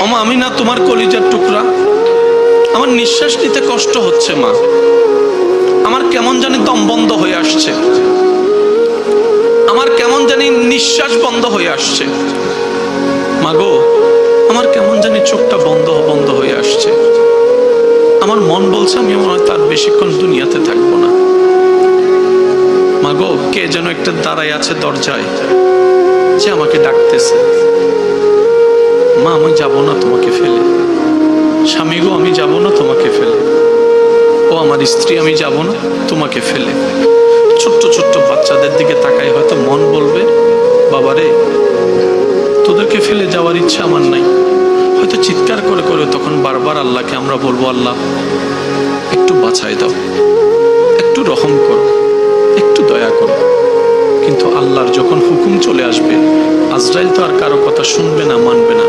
ওমা আমি না তোমার কলিজার টুকরা, আমার নিঃশ্বাস নিতে কষ্ট হচ্ছে মা, আমার কেমন জানি দম বন্ধ হয়ে আসছে, আমার কেমন জানি নিঃশ্বাস বন্ধ হয়ে আসছে, মা গো আমার কেমন জানি চোখটা বন্ধ হয়ে আসছে, আমার মন বলছে আমি হয়তো আর বেশিক্ষণ দুনিয়াতে থাকবো না। মা গো কে যেন একটা দাঁড়ায় আছে দরজায়, যে আমাকে ডাকতেছে, মা আমি যাব না তোমাকে ফেলে, স্বামী গো আমি যাব না তোমাকে ফেলে, ও আমার স্ত্রী আমি যাব না তোমাকে ফেলে। ছোট্ট ছোট্ট বাচ্চাদের দিকে তাকাই, হয়তো মন বলবে বাবারে তোদেরকে ফেলে যাওয়ার ইচ্ছা আমার নাই, হয়তো চিৎকার করে করে তখন বারবার আল্লাহকে আমরা বলবো আল্লাহ একটু বাঁচাই দাও, একটু রহম করো, একটু দয়া করো। কিন্তু আল্লাহর যখন হুকুম চলে আসবে, আজরাইল তো আর কারো কথা শুনবে না, মানবে না।